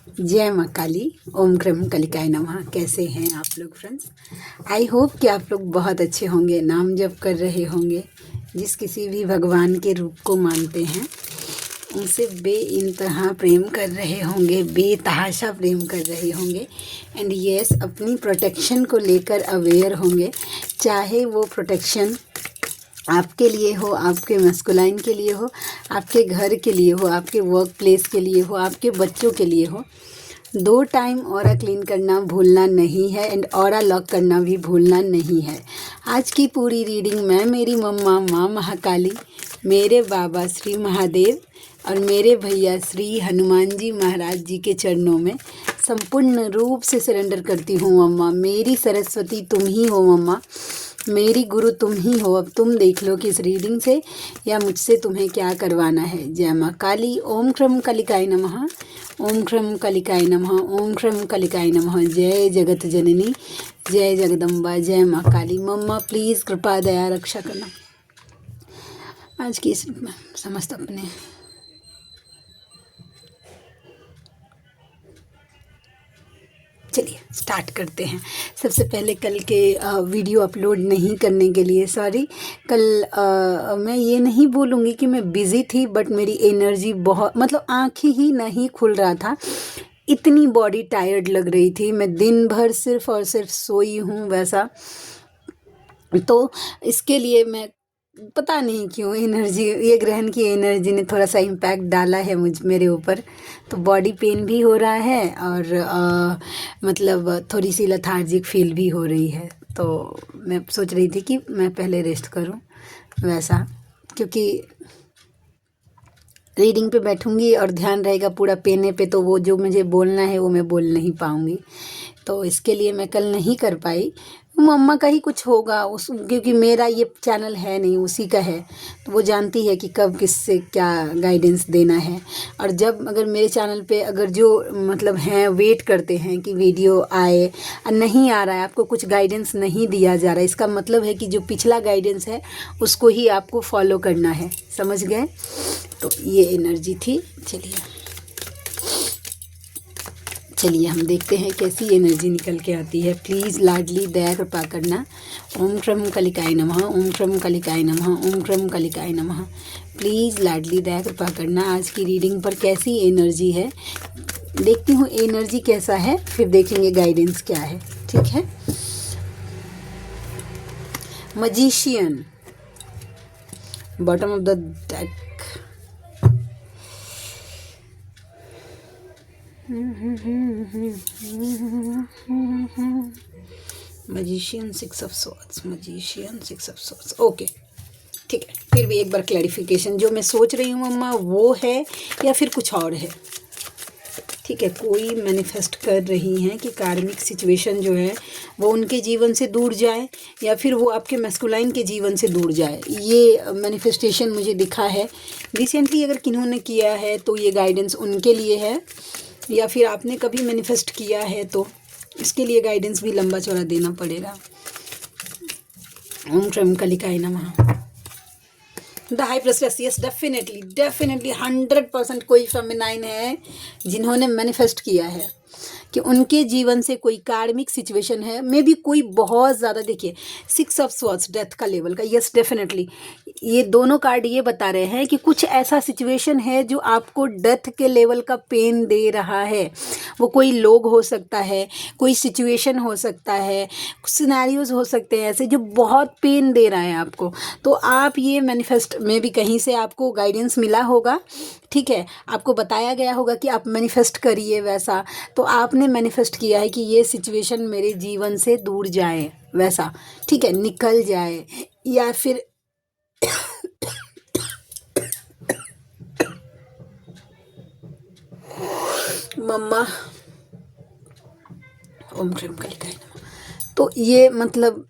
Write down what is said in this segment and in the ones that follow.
जय माँ काली। ओम क्रम कलिकाय नमः। कैसे हैं आप लोग फ्रेंड्स? आई होप कि आप लोग बहुत अच्छे होंगे, नाम जप कर रहे होंगे, जिस किसी भी भगवान के रूप को मानते हैं उनसे बेइंतहा प्रेम कर रहे होंगे, बेतहाशा प्रेम कर रहे होंगे। एंड यस, अपनी प्रोटेक्शन को लेकर अवेयर होंगे, चाहे वो प्रोटेक्शन आपके लिए हो, आपके मस्कुलाइन के लिए हो, आपके घर के लिए हो, आपके वर्क प्लेस के लिए हो, आपके बच्चों के लिए हो। 2 टाइम ऑरा क्लीन करना भूलना नहीं है एंड ऑरा लॉक करना भी भूलना नहीं है। आज की पूरी रीडिंग मैं मेरी मम्मा माँ महाकाली, मेरे बाबा श्री महादेव और मेरे भैया श्री हनुमान जी महाराज जी के चरणों में संपूर्ण रूप से सरेंडर करती हूँ। मम्मा मेरी सरस्वती तुम ही हो, मम्मा मेरी गुरु तुम ही हो। अब तुम देख लो कि इस रीडिंग से या मुझसे तुम्हें क्या करवाना है। जय माँ काली। ओम क्रम कलिकाय नमः। ओम क्रम कलिकाय नमः। ओम क्रम कलिकाय नमः। जय जगत जननी, जय जगदम्बा, जय माँ काली। मम्मा प्लीज़ कृपा दया रक्षा करना। आज की इस समस्त अपने चलिए स्टार्ट करते हैं। सबसे पहले कल के वीडियो अपलोड नहीं करने के लिए सॉरी। कल मैं ये नहीं बोलूँगी कि मैं बिज़ी थी, बट मेरी एनर्जी बहुत, मतलब आँखें ही नहीं खुल रहा था, इतनी बॉडी टायर्ड लग रही थी। मैं दिन भर सिर्फ और सिर्फ सोई हूँ वैसा। तो इसके लिए मैं पता नहीं क्यों एनर्जी, ये ग्रहण की एनर्जी ने थोड़ा सा इम्पैक्ट डाला है मेरे ऊपर। तो बॉडी पेन भी हो रहा है और मतलब थोड़ी सी लथार्जिक फील भी हो रही है। तो मैं सोच रही थी कि मैं पहले रेस्ट करूं वैसा, क्योंकि रीडिंग पे बैठूंगी और ध्यान रहेगा पूरा पेने पे, तो वो जो मुझे बोलना है वो मैं बोल नहीं पाऊंगी। तो इसके लिए मैं कल नहीं कर पाई। मम्मा का ही कुछ होगा उस, क्योंकि मेरा ये चैनल है नहीं, उसी का है। तो वो जानती है कि कब किससे क्या गाइडेंस देना है। और जब अगर मेरे चैनल पे अगर जो मतलब हैं वेट करते हैं कि वीडियो आए और नहीं आ रहा है, आपको कुछ गाइडेंस नहीं दिया जा रहा है, इसका मतलब है कि जो पिछला गाइडेंस है उसको ही आपको फॉलो करना है। समझ गए? तो ये एनर्जी थी। चलिए हम देखते हैं कैसी एनर्जी निकल के आती है। प्लीज़ लाडली दया कृपा करना। ओम क्रम कलिकाय नमः। ओम क्रम कलिकाय नमः। ओम क्रम कलिकाय नमः। प्लीज़ लाडली दया कृपा करना। आज की रीडिंग पर कैसी एनर्जी है देखती हूँ, एनर्जी कैसा है, फिर देखेंगे गाइडेंस क्या है। ठीक है। Magician, bottom of the deck. Magician, 6 of swords, magician, 6 of swords. Okay, ठीक है। फिर भी एक बार क्लैरिफिकेशन, जो मैं सोच रही हूँ मम्मा वो है या फिर कुछ और है? ठीक है, कोई मैनिफेस्ट कर रही हैं कि कार्मिक सिचुएशन जो है वो उनके जीवन से दूर जाए या फिर वो आपके मैस्कुलाइन के जीवन से दूर जाए। ये मैनिफेस्टेशन मुझे दिखा है रिसेंटली। अगर किन्होंने किया है तो ये गाइडेंस उनके लिए है, या फिर आपने कभी मैनिफेस्ट किया है तो इसके लिए गाइडेंस भी लंबा चौड़ा देना पड़ेगा। ओम क्रम कलिकाय नमः। द हाई प्रेस्टेस, यस डेफिनेटली 100% कोई फेमिनाइन है जिन्होंने मैनिफेस्ट किया है कि उनके जीवन से कोई कार्मिक सिचुएशन है। मे बी कोई बहुत ज़्यादा, देखिए 6 ऑफ स्वॉर्ड्स डेथ का लेवल का, यस डेफिनेटली ये दोनों कार्ड ये बता रहे हैं कि कुछ ऐसा सिचुएशन है जो आपको डेथ के लेवल का पेन दे रहा है। वो कोई लोग हो सकता है, कोई सिचुएशन हो सकता है, कुछ सिनेरियोज हो सकते हैं ऐसे जो बहुत पेन दे रहा है आपको। तो आप ये मैनिफेस्ट, में भी कहीं से आपको गाइडेंस मिला होगा, ठीक है, आपको बताया गया होगा कि आप मैनिफेस्ट करिए वैसा। तो आपने मैनिफेस्ट किया है कि ये सिचुएशन मेरे जीवन से दूर जाए वैसा, ठीक है, निकल जाए। या फिर मम्मा ओम क्रम कलिकाय नमः। तो ये मतलब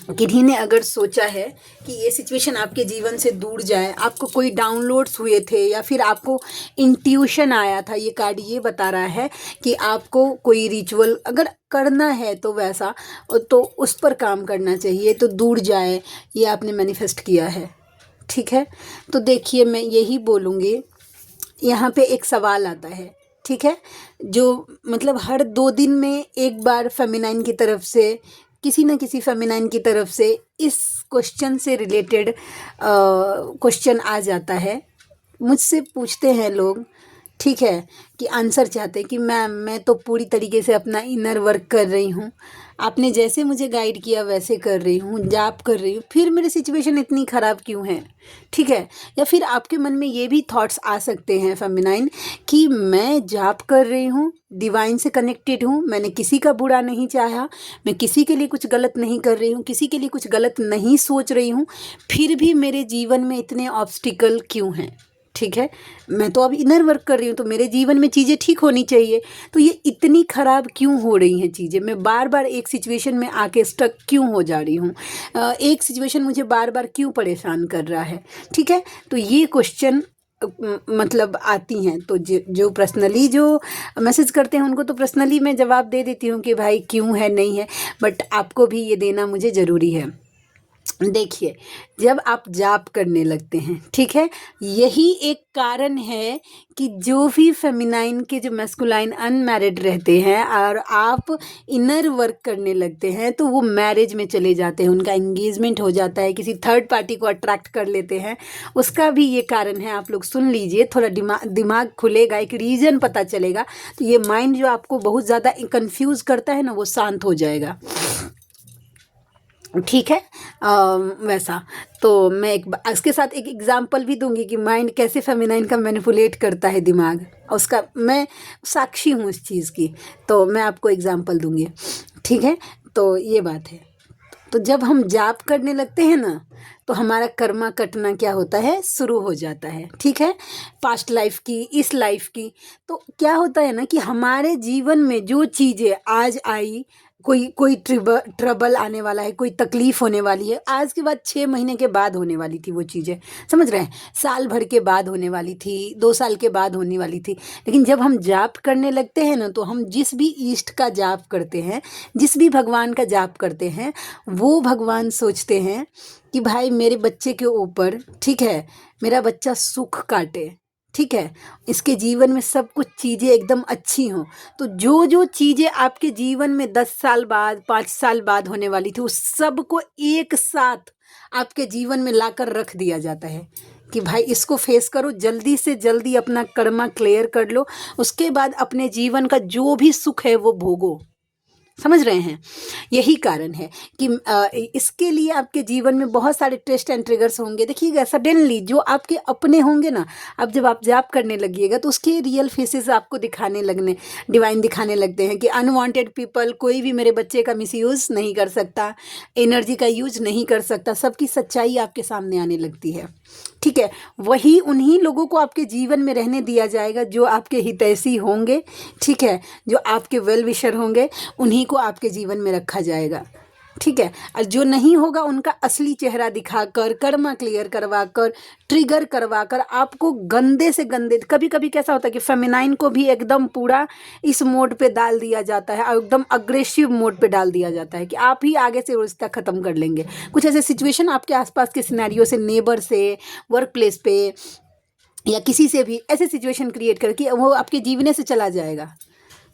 किन्हीं ने अगर सोचा है कि ये सिचुएशन आपके जीवन से दूर जाए, आपको कोई डाउनलोड्स हुए थे या फिर आपको इंट्यूशन आया था, ये कार्ड ये बता रहा है कि आपको कोई रिचुअल अगर करना है तो वैसा, तो उस पर काम करना चाहिए तो दूर जाए, ये आपने मैनिफेस्ट किया है। ठीक है, तो देखिए मैं यही बोलूँगी, यहाँ पे एक सवाल आता है, ठीक है, जो मतलब हर 2 दिन में एक बार फेमिनाइन की तरफ से, किसी न किसी फेमिनाइन की तरफ से इस क्वेश्चन से रिलेटेड क्वेश्चन आ जाता है। मुझसे पूछते हैं लोग, ठीक है, कि आंसर चाहते हैं कि मैम मैं तो पूरी तरीके से अपना इनर वर्क कर रही हूँ, आपने जैसे मुझे गाइड किया वैसे कर रही हूँ, जाप कर रही हूँ, फिर मेरी सिचुएशन इतनी ख़राब क्यों है, ठीक है। या फिर आपके मन में ये भी थॉट्स आ सकते हैं फेमिनाइन कि मैं जाप कर रही हूँ, डिवाइन से कनेक्टेड हूँ, मैंने किसी का बुरा नहीं चाहा, मैं किसी के लिए कुछ गलत नहीं कर रही हूँ, किसी के लिए कुछ गलत नहीं सोच रही हूँ, फिर भी मेरे जीवन में इतने ऑब्स्टिकल क्यों हैं, ठीक है। मैं तो अब इनर वर्क कर रही हूँ तो मेरे जीवन में चीज़ें ठीक होनी चाहिए, तो ये इतनी ख़राब क्यों हो रही हैं चीज़ें, मैं बार बार एक सिचुएशन में आके स्टक क्यों हो जा रही हूँ, एक सिचुएशन मुझे बार बार क्यों परेशान कर रहा है, ठीक है। तो ये क्वेश्चन मतलब आती हैं, तो जो पर्सनली जो मैसेज करते हैं उनको तो पर्सनली मैं जवाब दे देती हूँ कि भाई क्यों है नहीं है, बट आपको भी ये देना मुझे ज़रूरी है। देखिए, जब आप जाप करने लगते हैं, ठीक है, यही एक कारण है कि जो भी फेमिनाइन के जो मैस्कुलाइन अनमैरिड रहते हैं और आप इनर वर्क करने लगते हैं तो वो मैरिज में चले जाते हैं, उनका एंगेजमेंट हो जाता है, किसी थर्ड पार्टी को अट्रैक्ट कर लेते हैं, उसका भी ये कारण है। आप लोग सुन लीजिए, थोड़ा दिमाग खुलेगा, एक रीज़न पता चलेगा, तो ये माइंड जो आपको बहुत ज़्यादा कंफ्यूज करता है ना, वो शांत हो जाएगा, ठीक है। वैसा तो मैं इसके साथ एक एग्जांपल भी दूंगी कि माइंड कैसे फेमिनाइन का मैनिपुलेट करता है दिमाग, उसका मैं साक्षी हूँ इस चीज़ की, तो मैं आपको एग्जांपल दूंगी, ठीक है। तो ये बात है, तो जब हम जाप करने लगते हैं ना तो हमारा कर्मा कटना क्या होता है, शुरू हो जाता है, ठीक है, पास्ट लाइफ की, इस लाइफ की। तो क्या होता है ना कि हमारे जीवन में जो चीज़ें आज आई, कोई ट्रबल आने वाला है, कोई तकलीफ़ होने वाली है, आज के बाद 6 महीने के बाद होने वाली थी वो चीज़ें, समझ रहे हैं, साल भर के बाद होने वाली थी, 2 साल के बाद होने वाली थी। लेकिन जब हम जाप करने लगते हैं ना तो हम जिस भी ईष्ट का जाप करते हैं, जिस भी भगवान का जाप करते हैं, वो भगवान सोचते हैं कि भाई मेरे बच्चे के ऊपर, ठीक है, मेरा बच्चा सुख काटे, ठीक है, इसके जीवन में सब कुछ चीज़ें एकदम अच्छी हों। तो जो जो चीज़ें आपके जीवन में 10 साल बाद, 5 साल बाद होने वाली थी, उस सब को एक साथ आपके जीवन में लाकर रख दिया जाता है कि भाई इसको फेस करो, जल्दी से जल्दी अपना कर्मा क्लियर कर लो, उसके बाद अपने जीवन का जो भी सुख है वो भोगो, समझ रहे हैं। यही कारण है कि इसके लिए आपके जीवन में बहुत सारे टेस्ट एंड ट्रिगर्स होंगे। देखिएगा, सडनली जो आपके अपने होंगे ना, अब जब आप जाप करने लगिएगा तो उसके रियल फेसेस आपको दिखाने लगने, डिवाइन दिखाने लगते हैं कि अनवांटेड पीपल, कोई भी मेरे बच्चे का मिसयूज़ नहीं कर सकता, एनर्जी का यूज नहीं कर सकता, सबकी सच्चाई आपके सामने आने लगती है, ठीक है। वही उन्हीं लोगों को आपके जीवन में रहने दिया जाएगा जो आपके हितैषी होंगे, ठीक है, जो आपके वेल विशर होंगे, उन्हीं को आपके जीवन में रखा जाएगा, ठीक है। और जो नहीं होगा उनका असली चेहरा दिखाकर, कर्मा क्लियर करवाकर, ट्रिगर करवाकर आपको गंदे से गंदे, कभी कभी कैसा होता है कि फेमिनाइन को भी एकदम पूरा इस मोड पे डाल दिया जाता है और एकदम अग्रेसिव मोड पे डाल दिया जाता है कि आप ही आगे से रिश्ता ख़त्म कर लेंगे। कुछ ऐसे सिचुएशन आपके आसपास के सिनेरियो से, नेबर से, वर्क प्लेस पे या किसी से भी ऐसे सिचुएशन क्रिएट करके वो आपके जीवने से चला जाएगा,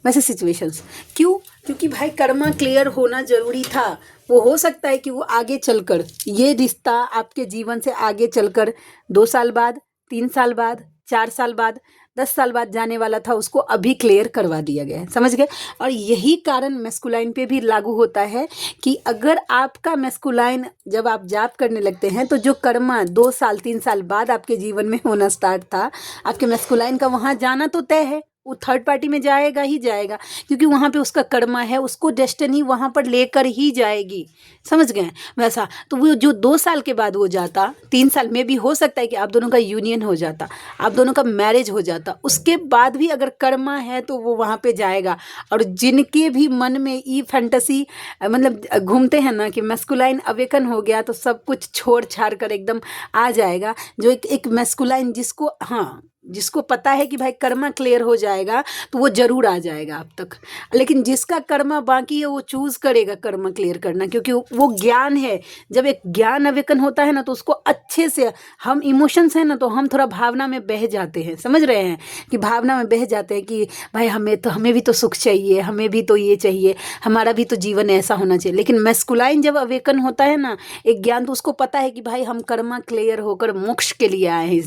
वैसे सिचुएशंस। क्यों? क्योंकि भाई कर्मा क्लियर होना ज़रूरी था। वो हो सकता है कि वो आगे चलकर, ये रिश्ता आपके जीवन से आगे चलकर 2 साल बाद, 3 साल बाद, 4 साल बाद, 10 साल बाद जाने वाला था, उसको अभी क्लियर करवा दिया गया है, समझ गए। और यही कारण मैस्कुलाइन पे भी लागू होता है कि अगर आपका मैस्कुलाइन, जब आप जाप करने लगते हैं तो जो कर्मा 2 साल 3 साल बाद आपके जीवन में होना स्टार्ट था, आपके मैस्कुलाइन का वहाँ जाना तो तय है, वो थर्ड पार्टी में जाएगा ही जाएगा, क्योंकि वहाँ पे उसका कर्मा है, उसको डेस्टिनी वहाँ पर लेकर ही जाएगी, समझ गए। वैसा तो वो जो 2 साल के बाद वो जाता, 3 साल में भी हो सकता है कि आप दोनों का यूनियन हो जाता, आप दोनों का मैरिज हो जाता, उसके बाद भी अगर कर्मा है तो वो वहाँ पे जाएगा। और जिनके भी मन में ये फैंटेसी मतलब घूमते हैं ना कि मैस्कुलाइन अवेकन हो गया तो सब कुछ छोड़ छाड़ कर एकदम आ जाएगा, जो एक मैस्कुलाइन जिसको, हाँ, जिसको पता है कि भाई कर्मा क्लियर हो जाएगा तो वो जरूर आ जाएगा आप तक, लेकिन जिसका कर्मा बाकी है वो चूज करेगा कर्मा क्लियर करना, क्योंकि वो ज्ञान है। जब एक ज्ञान अवेकन होता है ना तो उसको अच्छे से, हम इमोशंस है ना तो हम थोड़ा भावना में बह जाते हैं, समझ रहे हैं कि भावना में बह जाते हैं कि भाई हमें भी तो सुख चाहिए, हमें भी तो ये चाहिए, हमारा भी तो जीवन ऐसा होना चाहिए। लेकिन मैस्कुलाइन जब अवेकन होता है ना एक ज्ञान, तो उसको पता है कि भाई हम कर्मा क्लियर होकर मोक्ष के लिए आए हैं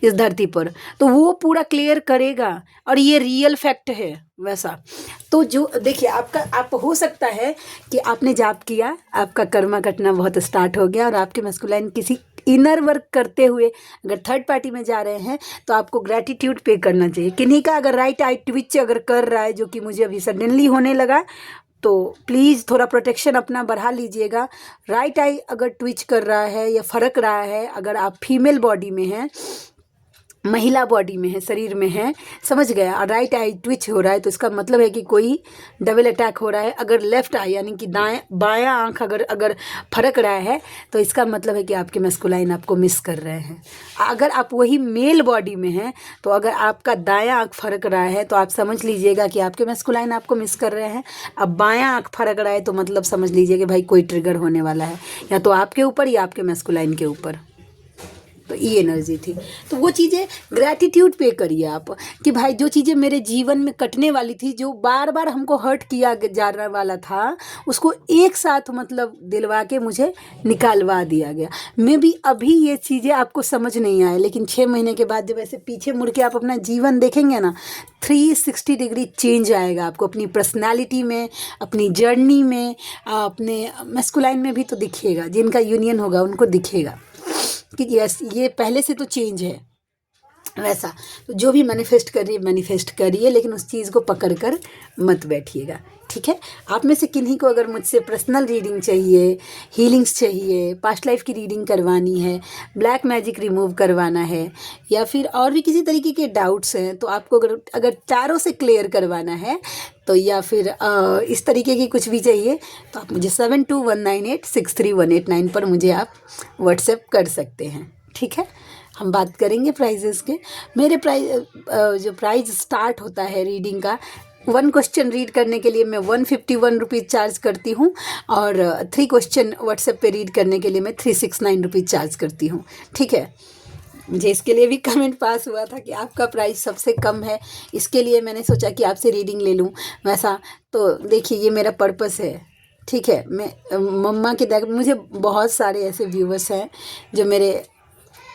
इस धरती पर, तो वो पूरा क्लियर करेगा। और ये रियल फैक्ट है वैसा। तो जो देखिए आप हो सकता है कि आपने जाप किया, आपका कर्मा कटना बहुत स्टार्ट हो गया और आपके मैस्कुलाइन किसी इनर वर्क करते हुए अगर थर्ड पार्टी में जा रहे हैं तो आपको ग्रैटिट्यूड पे करना चाहिए। किन्हीं का अगर राइट आई ट्विच अगर कर रहा है, जो कि मुझे अभी सडनली होने लगा, तो प्लीज़ थोड़ा प्रोटेक्शन अपना बढ़ा लीजिएगा। राइट आई अगर ट्विच कर रहा है या फरक रहा है, अगर आप फीमेल बॉडी में हैं, महिला बॉडी में है, शरीर में है, समझ गया, और राइट आई ट्विच हो रहा है तो इसका मतलब है कि कोई डबल अटैक हो रहा है। अगर लेफ्ट आई यानी कि बायां आंख अगर फरक रहा है तो इसका मतलब है कि आपके मैस्कुलाइन आपको मिस कर रहे हैं। अगर आप वही मेल बॉडी में हैं तो अगर आपका दायां आंख फरक रहा है तो आप समझ लीजिएगा कि आपके मैस्कुलाइन आपको मिस कर रहे हैं। अब बायां आंख फरक रहा है तो मतलब समझ लीजिए कि भाई कोई ट्रिगर होने वाला है, या तो आपके ऊपर या आपके मैस्कुलाइन के ऊपर। तो ये एनर्जी थी। तो वो चीज़ें ग्रैटिट्यूड पे करिए आप कि भाई जो चीज़ें मेरे जीवन में कटने वाली थी, जो बार बार हमको हर्ट किया जाने वाला था, उसको एक साथ मतलब दिलवा के मुझे निकालवा दिया गया। मे भी अभी ये चीज़ें आपको समझ नहीं आए, लेकिन 6 महीने के बाद जब ऐसे पीछे मुड़ के आप अपना जीवन देखेंगे ना, 360 डिग्री चेंज आएगा आपको, अपनी पर्सनैलिटी में, अपनी जर्नी में, अपने मैस्कुलाइन में भी तो दिखेगा। जिनका यूनियन होगा उनको दिखेगा कि यस ये पहले से तो चेंज है वैसा। तो जो भी मैनिफेस्ट करिए, लेकिन उस चीज़ को पकड़ कर मत बैठिएगा, ठीक है। आप में से किन्हीं को अगर मुझसे पर्सनल रीडिंग चाहिए, हीलिंग्स चाहिए, पास्ट लाइफ की रीडिंग करवानी है, ब्लैक मैजिक रिमूव करवाना है, या फिर और भी किसी तरीके के डाउट्स हैं, तो आपको अगर टैरो से क्लियर करवाना है तो, या फिर इस तरीके की कुछ भी चाहिए, तो आप मुझे 7219863189 पर मुझे आप व्हाट्सएप कर सकते हैं, ठीक है। हम बात करेंगे प्राइजेस के। मेरे जो प्राइस स्टार्ट होता है रीडिंग का, 1 क्वेश्चन रीड करने के लिए मैं 151 रुपीज़ चार्ज करती हूँ, और 3 क्वेश्चन व्हाट्सएप पे रीड करने के लिए मैं 369 रुपीज़ चार्ज करती हूँ, ठीक है। मुझे इसके लिए भी कमेंट पास हुआ था कि आपका प्राइस सबसे कम है, इसके लिए मैंने सोचा कि आपसे रीडिंग ले लूँ वैसा। तो देखिए ये मेरा पर्पस है, ठीक है। मैं मम्मा के मुझे बहुत सारे ऐसे व्यूवर्स हैं जो मेरे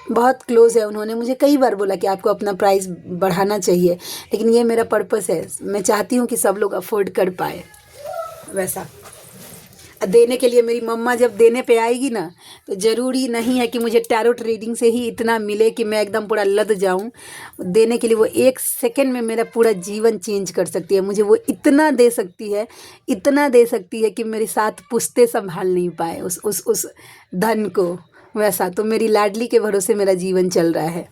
बहुत क्लोज़ है, उन्होंने मुझे कई बार बोला कि आपको अपना प्राइस बढ़ाना चाहिए, लेकिन ये मेरा पर्पस है। मैं चाहती हूँ कि सब लोग अफोर्ड कर पाए वैसा। देने के लिए मेरी मम्मा जब देने पे आएगी ना, तो ज़रूरी नहीं है कि मुझे टैरोट रीडिंग से ही इतना मिले कि मैं एकदम पूरा लद जाऊं। देने के लिए वो 1 सेकंड में मेरा पूरा जीवन चेंज कर सकती है। मुझे वो इतना दे सकती है, इतना दे सकती है कि मेरे साथ पुश्ते संभाल नहीं पाए उस धन को वैसा। तो मेरी लाडली के भरोसे मेरा जीवन चल रहा है।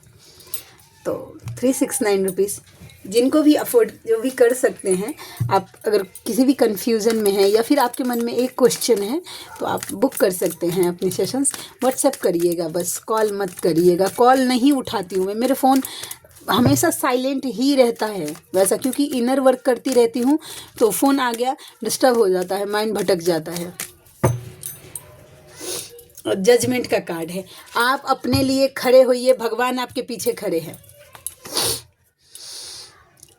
तो 369 रुपीज़ जिनको भी अफोर्ड, जो भी कर सकते हैं आप, अगर किसी भी कन्फ्यूज़न में है या फिर आपके मन में एक क्वेश्चन है तो आप बुक कर सकते हैं अपने सेशंस। व्हाट्सएप करिएगा बस, कॉल मत करिएगा। कॉल नहीं उठाती हूँ मैं, मेरे फ़ोन हमेशा साइलेंट ही रहता है वैसा, क्योंकि इनर वर्क करती रहती हूँ तो फ़ोन आ गया डिस्टर्ब हो जाता है, माइंड भटक जाता है। जजमेंट का कार्ड है, आप अपने लिए खड़े होइए, भगवान आपके पीछे खड़े हैं।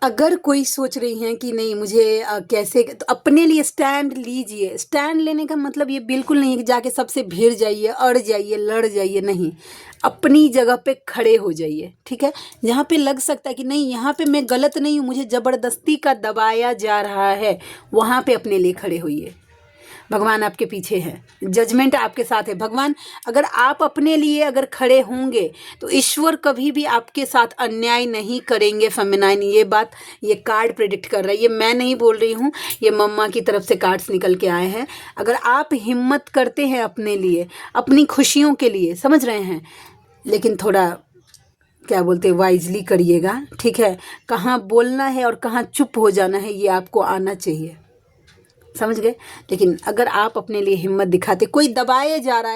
अगर कोई सोच रही हैं कि नहीं मुझे कैसे, तो अपने लिए स्टैंड लीजिए। स्टैंड लेने का मतलब ये बिल्कुल नहीं है कि जाके सबसे भिड़ जाइए, अड़ जाइए, लड़ जाइए, नहीं। अपनी जगह पे खड़े हो जाइए, ठीक है। जहाँ पे लग सकता है कि नहीं यहाँ पे मैं गलत नहीं हूँ, मुझे ज़बरदस्ती का दबाया जा रहा है, वहाँ पे अपने लिए खड़े होइए। भगवान आपके पीछे है, जजमेंट आपके साथ है। भगवान, अगर आप अपने लिए अगर खड़े होंगे तो ईश्वर कभी भी आपके साथ अन्याय नहीं करेंगे। फेमिनाइन ये बात, ये कार्ड प्रेडिक्ट कर रहा है, ये मैं नहीं बोल रही हूँ, ये मम्मा की तरफ से कार्ड्स निकल के आए हैं। अगर आप हिम्मत करते हैं अपने लिए, अपनी खुशियों के लिए, समझ रहे हैं, लेकिन थोड़ा क्या बोलते हैं वाइजली करिएगा, ठीक है। कहाँ बोलना है और कहाँ चुप हो जाना है ये आपको आना चाहिए, समझ गए। लेकिन अगर आप अपने लिए हिम्मत दिखाते, कोई दबाए जा रहा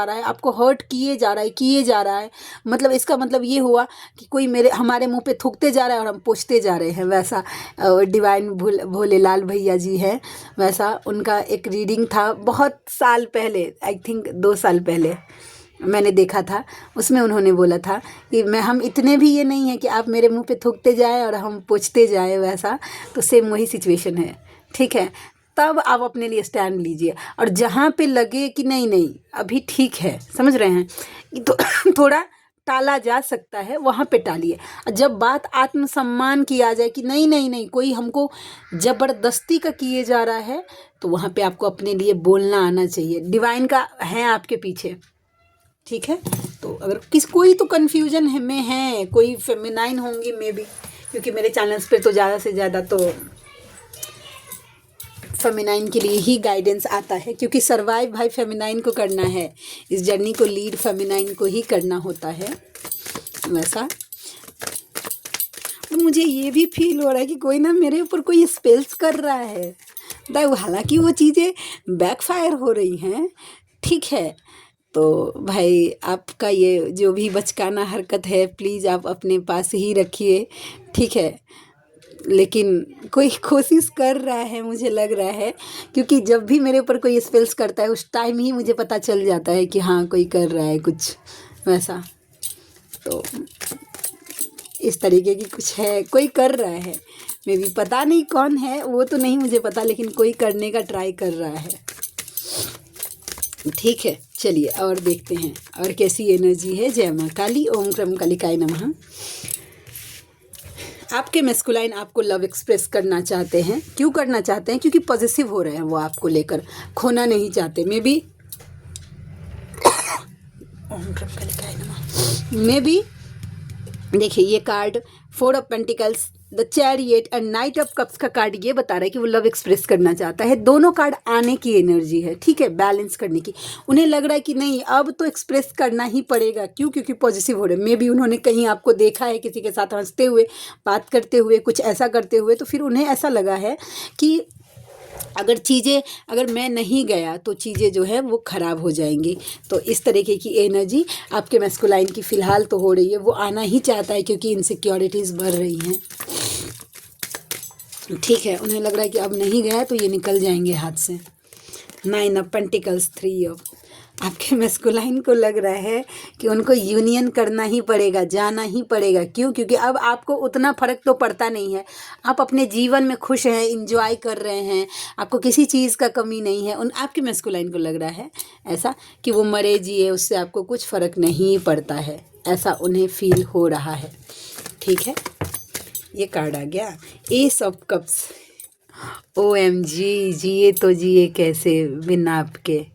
है, आपको हर्ट किए जा रहा है, मतलब इसका मतलब ये हुआ कि कोई हमारे मुंह पे थूकते जा रहा है और हम पोंछते जा रहे हैं। वैसा डिवाइन भोलेलाल भैया जी हैं, वैसा उनका एक रीडिंग था बहुत साल पहले, आई थिंक 2 साल पहले मैंने देखा था। उसमें उन्होंने बोला था कि हम इतने भी ये नहीं है कि आप मेरे मुंह पे थूकते जाएं और हम पोंछते जाएं, वैसा। तो सेम वही सिचुएशन है, ठीक है। तब आप अपने लिए स्टैंड लीजिए, और जहाँ पे लगे कि नहीं नहीं अभी ठीक है, समझ रहे हैं, तो थोड़ा टाला जा सकता है, वहाँ पे टालिए। जब बात आत्मसम्मान की आ जाए कि नहीं नहीं नहीं कोई हमको ज़बरदस्ती का किए जा रहा है, तो वहाँ पे आपको अपने लिए बोलना आना चाहिए। डिवाइन का है आपके पीछे, ठीक है। तो अगर कोई तो कन्फ्यूजन में है, कोई फेमिनाइन होंगी मे बी, क्योंकि मेरे चैनल्स पे तो ज़्यादा से ज़्यादा तो फेमिनाइन के लिए ही गाइडेंस आता है, क्योंकि सरवाइव भाई फेमिनाइन को करना है, इस जर्नी को लीड फेमिनाइन को ही करना होता है, वैसा। तो मुझे ये भी फील हो रहा है कि कोई ना मेरे ऊपर कोई स्पेल्स कर रहा है, हालांकि वो चीज़ें बैकफायर हो रही हैं, ठीक है। तो भाई आपका ये जो भी बचकाना हरकत है प्लीज़ आप अपने पास ही रखिए, ठीक है। लेकिन कोई कोशिश कर रहा है, मुझे लग रहा है, क्योंकि जब भी मेरे ऊपर कोई स्पेल्स करता है उस टाइम ही मुझे पता चल जाता है कि हाँ कोई कर रहा है कुछ वैसा। तो इस तरीके की कुछ है, कोई कर रहा है, मे भी पता नहीं कौन है वो तो नहीं मुझे पता, लेकिन कोई करने का ट्राई कर रहा है, ठीक है। चलिए और देखते हैं और कैसी एनर्जी है। जय माँ काली, ओम क्रम कालिकाय नमः। आपके मैस्कुलाइन आपको लव एक्सप्रेस करना चाहते हैं। क्यों करना चाहते हैं? क्योंकि पॉजिटिव हो रहे हैं वो आपको लेकर, खोना नहीं चाहते। मे बी ओम क्रम कालिकाय नमः। मे बी देखिए ये card 4 of pentacles, the chariot and night of cups का कार्ड ये बता रहा है कि वो लव एक्सप्रेस करना चाहता है। दोनों कार्ड आने की एनर्जी है, ठीक है, बैलेंस करने की। उन्हें लग रहा है कि नहीं अब तो एक्सप्रेस करना ही पड़ेगा। क्यों? क्योंकि पॉजिटिव हो रहे हैं। मे बी उन्होंने कहीं आपको देखा है किसी के साथ हंसते हुए, बात करते हुए, कुछ ऐसा करते हुए, तो फिर उन्हें ऐसा लगा है कि अगर मैं नहीं गया तो चीज़ें जो है वो ख़राब हो जाएंगी। तो इस तरीके की एनर्जी आपके मैस्कुलाइन की फ़िलहाल तो हो रही है। वो आना ही चाहता है क्योंकि इनसिक्योरिटीज़ बढ़ रही हैं, ठीक है। उन्हें लग रहा है कि अब नहीं गया तो ये निकल जाएंगे हाथ से। 9 ऑफ पेंटिकल्स, 3 ऑफ। आपके मैस्कुलाइन को लग रहा है कि उनको यूनियन करना ही पड़ेगा, जाना ही पड़ेगा। क्यों? क्योंकि अब आपको उतना फ़र्क तो पड़ता नहीं है। आप अपने जीवन में खुश हैं, इंजॉय कर रहे हैं, आपको किसी चीज़ का कमी नहीं है। आपके मैस्कुलाइन को लग रहा है ऐसा कि वो मरे जिए उससे आपको कुछ फ़र्क नहीं पड़ता है, ऐसा उन्हें फील हो रहा है, ठीक है। ये कार्ड आ गया एस ऑफ कप्स। OMG, जिए तो जिए कैसे बिना आपके,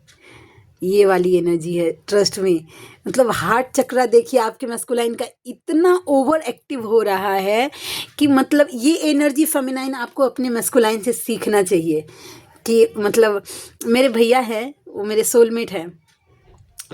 ये वाली एनर्जी है। ट्रस्ट में मतलब हार्ट चक्रा देखिए आपके मैस्कुलाइन का इतना ओवर एक्टिव हो रहा है कि मतलब ये एनर्जी फेमिनाइन आपको अपने मैस्कुलाइन से सीखना चाहिए कि मतलब मेरे भैया है, वो मेरे सोलमेट है,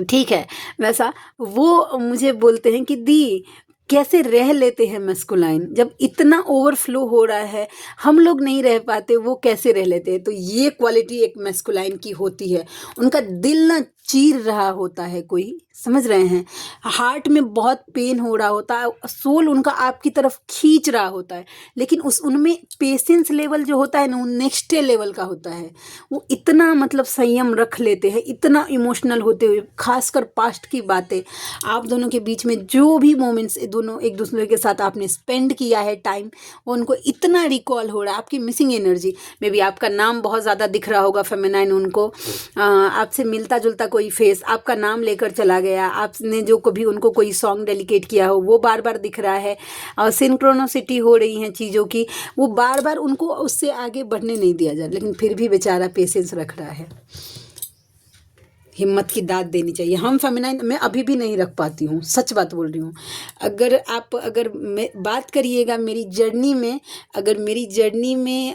ठीक है। वैसा वो मुझे बोलते हैं कि दी कैसे रह लेते हैं मैस्कुलाइन, जब इतना ओवरफ्लो हो रहा है हम लोग नहीं रह पाते, वो कैसे रह लेते हैं। तो ये क्वालिटी एक मैस्कुलाइन की होती है। उनका दिल ना चीर रहा होता है कोई, समझ रहे हैं, हार्ट में बहुत पेन हो रहा होता है, सोल उनका आपकी तरफ खींच रहा होता है, लेकिन उनमें पेशेंस लेवल जो होता है ना वो नेक्स्ट लेवल का होता है। वो इतना मतलब संयम रख लेते हैं, इतना इमोशनल होते हुए, खासकर पास्ट की बातें, आप दोनों के बीच में जो भी मोमेंट्स दोनों एक दूसरे के साथ आपने स्पेंड किया है टाइम, वो उनको इतना रिकॉल हो रहा है। आपकी मिसिंग एनर्जी में भी आपका नाम बहुत ज़्यादा दिख रहा होगा फेमिनाइन, उनको आपसे मिलता जुलता कोई फेस आपका नाम लेकर चला गया, आपने जो कभी उनको कोई सॉन्ग डेडिकेट किया हो वो बार बार दिख रहा है। और सिंक्रोनोसिटी हो रही हैं चीज़ों की, वो बार बार उनको उससे आगे बढ़ने नहीं दिया जाए, लेकिन फिर भी बेचारा पेशेंस रख रहा है। हिम्मत की दाद देनी चाहिए। हम फेमिनाइन मैं अभी भी नहीं रख पाती हूँ, सच बात बोल रही हूँ। अगर मैं बात करिएगा मेरी जर्नी में,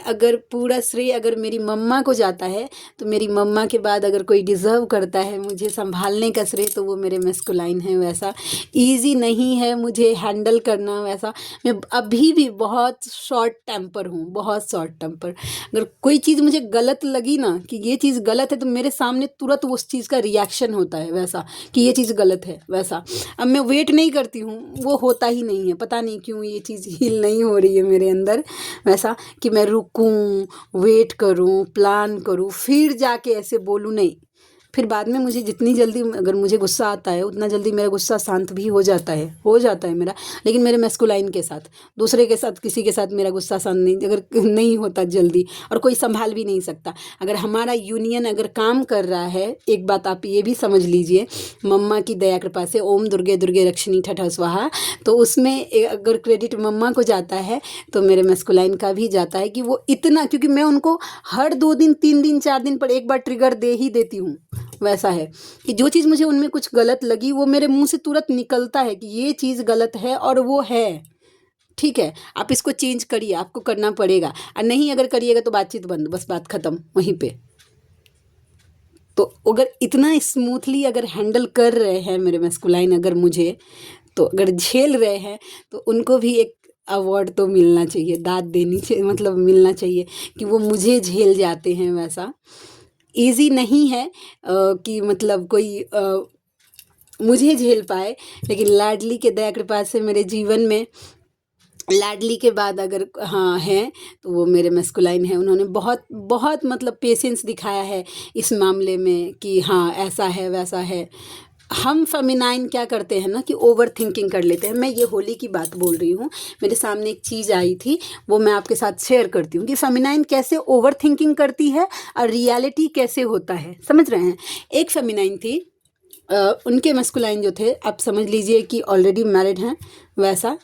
अगर पूरा श्रेय अगर मेरी मम्मा को जाता है, तो मेरी मम्मा के बाद अगर कोई डिज़र्व करता है मुझे संभालने का श्रेय, तो वो मेरे मैस्कुलाइन है। वैसा ईज़ी नहीं है मुझे हैंडल करना। वैसा मैं अभी भी बहुत शॉर्ट टेम्पर हूँ, बहुत शॉर्ट टेम्पर। अगर कोई चीज़ मुझे गलत लगी ना कि ये चीज़ गलत है, तो मेरे सामने तुरंत उस चीज़ का रिएक्शन होता है वैसा कि ये चीज़ गलत है। वैसा अब मैं वेट नहीं करती हूँ, वो होता ही नहीं है। पता नहीं क्यों ये चीज़ हील नहीं हो रही है मेरे अंदर, वैसा कि मैं रुकूं, वेट करूं, प्लान करूं, फिर जाके ऐसे बोलूं, नहीं। फिर बाद में मुझे जितनी जल्दी अगर मुझे गुस्सा आता है उतना जल्दी मेरा गुस्सा शांत भी हो जाता है मेरा। लेकिन मेरे मैस्कुलाइन के साथ, दूसरे के साथ, किसी के साथ मेरा गुस्सा शांत नहीं अगर नहीं होता जल्दी, और कोई संभाल भी नहीं सकता। अगर हमारा यूनियन अगर काम कर रहा है, एक बात आप ये भी समझ लीजिए, मम्मा की दया कृपा से, ओम दुर्गे दुर्गे रक्षिणी ठठ स्वाहा, तो उसमें अगर क्रेडिट मम्मा को जाता है तो मेरे मैस्कुलाइन का भी जाता है कि वो इतना, क्योंकि मैं उनको हर 2 दिन 3 दिन 4 दिन पर एक बार ट्रिगर दे ही देती हूँ। वैसा है कि जो चीज़ मुझे उनमें कुछ गलत लगी वो मेरे मुंह से तुरंत निकलता है कि ये चीज़ गलत है, और वो है, ठीक है, आप इसको चेंज करिए, आपको करना पड़ेगा, और नहीं अगर करिएगा तो बातचीत बंद, बस बात ख़त्म वहीं पे। तो अगर इतना स्मूथली अगर हैंडल कर रहे हैं मेरे मैस्कुलाइन अगर मुझे, तो अगर झेल रहे हैं, तो उनको भी एक अवार्ड तो मिलना चाहिए, दाद देनी चाहिए, मतलब मिलना चाहिए कि वो मुझे झेल जाते हैं। वैसा ईज़ी नहीं है कि मतलब कोई मुझे झेल पाए, लेकिन लाडली के दया कृपा से मेरे जीवन में लाडली के बाद अगर हाँ हैं तो वो मेरे मैस्कुलाइन है। उन्होंने बहुत बहुत मतलब पेशेंस दिखाया है इस मामले में कि हाँ ऐसा है वैसा है। हम फेमिनाइन क्या करते हैं ना कि ओवर थिंकिंग कर लेते हैं। मैं ये होली की बात बोल रही हूँ, मेरे सामने एक चीज़ आई थी, वो मैं आपके साथ शेयर करती हूँ कि फेमिनाइन कैसे ओवर थिंकिंग करती है और रियलिटी कैसे होता है, समझ रहे हैं। एक फेमिनाइन थी, उनके मैस्कुलाइन जो थे, आप समझ लीजिए कि ऑलरेडी मैरिड हैं। वैसा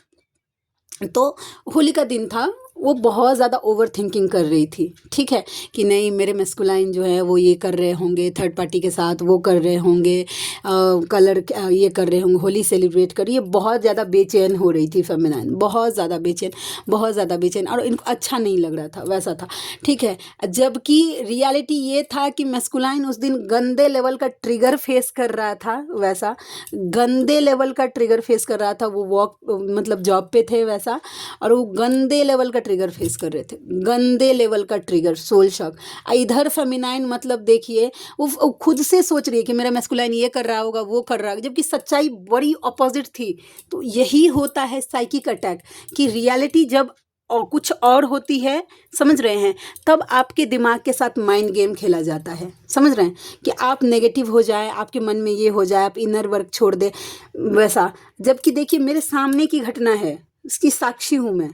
तो होली का दिन था, वो बहुत ज़्यादा ओवर थिंकिंग कर रही थी, ठीक है, कि नहीं मेरे मैस्कुलाइन जो है वो ये कर रहे होंगे, थर्ड पार्टी के साथ वो कर रहे होंगे, कलर ये कर रहे होंगे, होली सेलिब्रेट कर रही है। बहुत ज़्यादा बेचैन हो रही थी फेमिनाइन, बहुत ज़्यादा बेचैन, और इनको अच्छा नहीं लग रहा था। वैसा था, ठीक है। जबकि रियलिटी ये था कि मैस्कुलाइन उस दिन गंदे लेवल का ट्रिगर फेस कर रहा था। वैसा गंदे लेवल का ट्रिगर फेस कर रहा था, वो मतलब जॉब पे थे वैसा, और वो गंदे लेवल का ट्रिगर फेस कर रहे थे, गंदे लेवल का ट्रिगर, सोल शॉक। इधर फेमिनाइन मतलब देखिए वो खुद से सोच रही है कि मेरा मैस्कुलाइन ये कर रहा होगा, वो कर रहा होगा, जबकि सच्चाई बड़ी अपोजिट थी। तो यही होता है साइकिक अटैक, कि रियलिटी जब और कुछ और होती है, समझ रहे हैं, तब आपके दिमाग के साथ माइंड गेम खेला जाता है, समझ रहे हैं, कि आप नेगेटिव हो जाए, आपके मन में ये हो जाए, आप इनर वर्क छोड़ दे वैसा। जबकि देखिए मेरे सामने की घटना है, इसकी साक्षी हूँ मैं।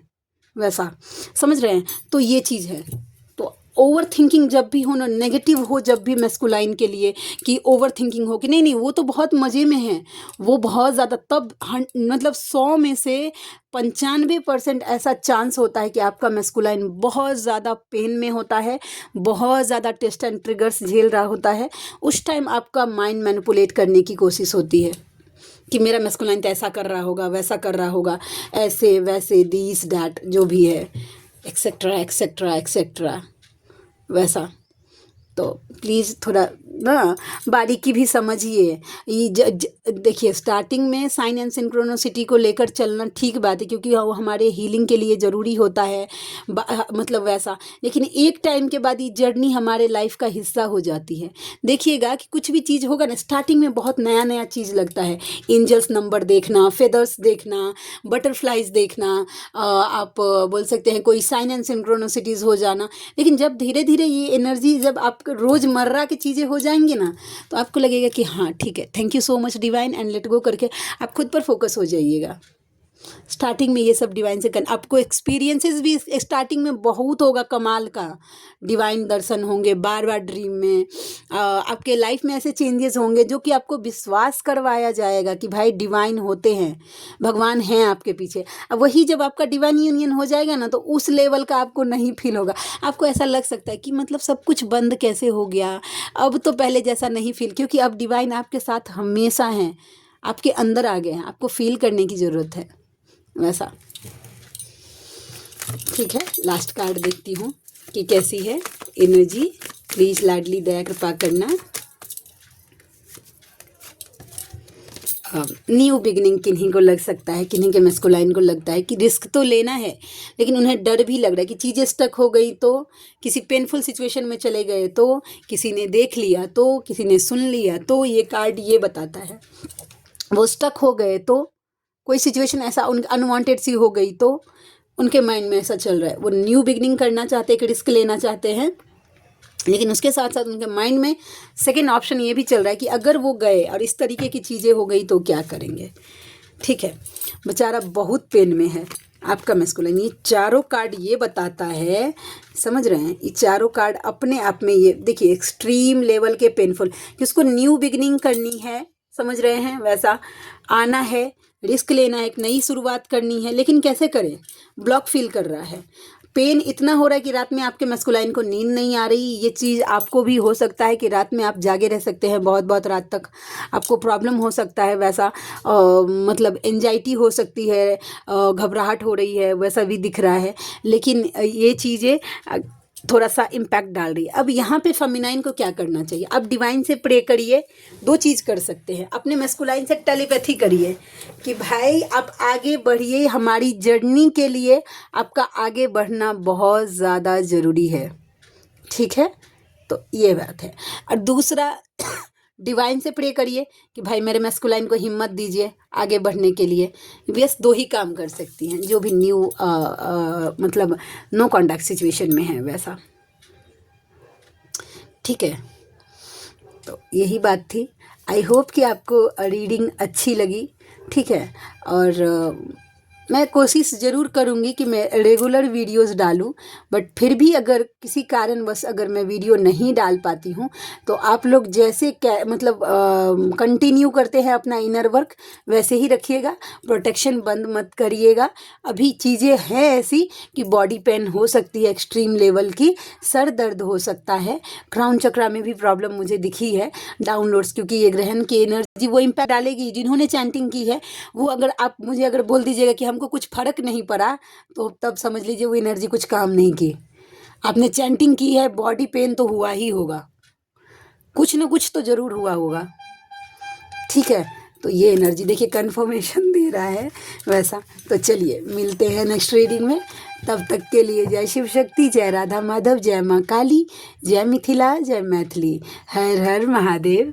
वैसा समझ रहे हैं, तो ये चीज़ है। तो ओवर थिंकिंग जब भी हो ना, नेगेटिव हो जब भी मैस्कुलाइन के लिए, कि ओवर थिंकिंग हो कि नहीं वो तो बहुत मज़े में है, वो बहुत ज़्यादा, तब मतलब 100 में से 95% ऐसा चांस होता है कि आपका मैस्कुलाइन बहुत ज़्यादा पेन में होता है, बहुत ज़्यादा टेस्ट एंड ट्रिगर्स झेल रहा होता है। उस टाइम आपका माइंड मैनिपुलेट करने की कोशिश होती है कि मेरा मैस्कुलाइन तो ऐसा कर रहा होगा, वैसा कर रहा होगा, ऐसे वैसे, दिस डैट जो भी है, एक्सेट्रा एक्सेट्रा एक्सेट्रा। वैसा तो प्लीज़ थोड़ा ना बारीकी भी समझिए। ये देखिए स्टार्टिंग में साइन एंड सिंक्रोनिसिटी को लेकर चलना ठीक बात है, क्योंकि वो हमारे हीलिंग के लिए ज़रूरी होता है, मतलब वैसा। लेकिन एक टाइम के बाद ये जर्नी हमारे लाइफ का हिस्सा हो जाती है। देखिएगा कि कुछ भी चीज़ होगा ना, स्टार्टिंग में बहुत नया नया चीज़ लगता है, एंजल्स नंबर देखना, फेदर्स देखना, बटरफ्लाइज देखना, आप बोल सकते हैं कोई साइन एंड सिंक्रोनिसिटीज़ हो जाना। लेकिन जब धीरे धीरे ये एनर्जी जब आप रोज़मर्रा की चीज़ें हो जाएंगी ना, तो आपको लगेगा कि हाँ ठीक है, thank you so much divine, and let go करके आप खुद पर फोकस हो जाइएगा। स्टार्टिंग में ये सब डिवाइन से करना, आपको एक्सपीरियंसेस भी स्टार्टिंग में बहुत होगा कमाल का। डिवाइन दर्शन होंगे बार बार ड्रीम में, आपके लाइफ में ऐसे चेंजेस होंगे जो कि आपको विश्वास करवाया जाएगा कि भाई डिवाइन होते हैं, भगवान हैं आपके पीछे। अब वही जब आपका डिवाइन यूनियन हो जाएगा ना, तो उस लेवल का आपको नहीं फील होगा। आपको ऐसा लग सकता है कि मतलब सब कुछ बंद कैसे हो गया, अब तो पहले जैसा नहीं फील, क्योंकि अब डिवाइन आपके साथ हमेशा हैं, आपके अंदर आ गए हैं, आपको फील करने की ज़रूरत है वैसा। ठीक है, लास्ट कार्ड देखती हूँ कि कैसी है एनर्जी। प्लीज़ लाडली दया कृपा करना। न्यू बिगिनिंग किन्हीं को लग सकता है, किन्हीं के मैस्कुलाइन को लगता है कि रिस्क तो लेना है, लेकिन उन्हें डर भी लग रहा है कि चीज़ें स्टक हो गई तो, किसी पेनफुल सिचुएशन में चले गए तो, किसी ने देख लिया तो, किसी ने सुन लिया तो। ये कार्ड ये बताता है वो स्टक हो गए तो, कोई सिचुएशन ऐसा उन अनवांटेड सी हो गई तो उनके माइंड में ऐसा चल रहा है। वो न्यू बिगनिंग करना चाहते हैं, कि रिस्क लेना चाहते हैं, लेकिन उसके साथ साथ उनके माइंड में सेकंड ऑप्शन ये भी चल रहा है कि अगर वो गए और इस तरीके की चीज़ें हो गई तो क्या करेंगे। ठीक है, बेचारा बहुत पेन में है आपका मैस्कुलाइन। ये चारों कार्ड ये बताता है, समझ रहे हैं, ये चारों कार्ड अपने आप में ये देखिए एक्सट्रीम लेवल के पेनफुल, कि उसको न्यू बिगनिंग करनी है, समझ रहे हैं, वैसा आना है, रिस्क लेना है, एक नई शुरुआत करनी है, लेकिन कैसे करें, ब्लॉक फील कर रहा है। पेन इतना हो रहा है कि रात में आपके मैस्कुलाइन को नींद नहीं आ रही। ये चीज़ आपको भी हो सकता है कि रात में आप जागे रह सकते हैं, बहुत बहुत रात तक आपको प्रॉब्लम हो सकता है वैसा। मतलब एंजाइटी हो सकती है, घबराहट हो रही है, वैसा भी दिख रहा है। लेकिन ये चीज़ें थोड़ा सा इम्पैक्ट डाल रही है। अब यहाँ पे फेमिनाइन को क्या करना चाहिए, अब डिवाइन से प्रे करिए। दो चीज़ कर सकते हैं, अपने मैस्कुलाइन से टेलीपैथी करिए कि भाई आप आगे बढ़िए, हमारी जर्नी के लिए आपका आगे बढ़ना बहुत ज़्यादा ज़रूरी है। ठीक है, तो ये बात है। और दूसरा डिवाइन से प्रे करिए कि भाई मेरे मैस्कुलाइन को हिम्मत दीजिए आगे बढ़ने के लिए। बस दो ही काम कर सकती हैं जो भी न्यू मतलब नो कॉन्टैक्ट सिचुएशन में है वैसा। ठीक है, तो यही बात थी। आई होप कि आपको रीडिंग अच्छी लगी। ठीक है, और मैं कोशिश ज़रूर करूँगी कि मैं रेगुलर वीडियोस डालूं, बट फिर भी अगर किसी कारणवश अगर मैं वीडियो नहीं डाल पाती हूं, तो आप लोग जैसे मतलब कंटिन्यू करते हैं अपना इनर वर्क वैसे ही रखिएगा, प्रोटेक्शन बंद मत करिएगा। अभी चीज़ें हैं ऐसी कि बॉडी पेन हो सकती है एक्सट्रीम लेवल की, सर दर्द हो सकता है, क्राउन चक्रा में भी प्रॉब्लम मुझे दिखी है, डाउनलोड्स, क्योंकि ये ग्रहण की एनर्जी वो इम्पैक्ट डालेगी। जिन्होंने चैंटिंग की है वो अगर आप मुझे अगर बोल दीजिएगा कि हमको कुछ फर्क नहीं पड़ा, तो तब समझ लीजिए वो एनर्जी कुछ काम नहीं की। आपने चैंटिंग की है, बॉडी पेन तो हुआ ही होगा, कुछ ना कुछ तो ज़रूर हुआ होगा। ठीक है, तो ये एनर्जी देखिए कंफर्मेशन दे रहा है वैसा। तो चलिए मिलते हैं नेक्स्ट रीडिंग में, तब तक के लिए जय शिव शक्ति, जय राधा माधव, जय माँ काली, जय मिथिला, जय मैथिली, हर हर महादेव।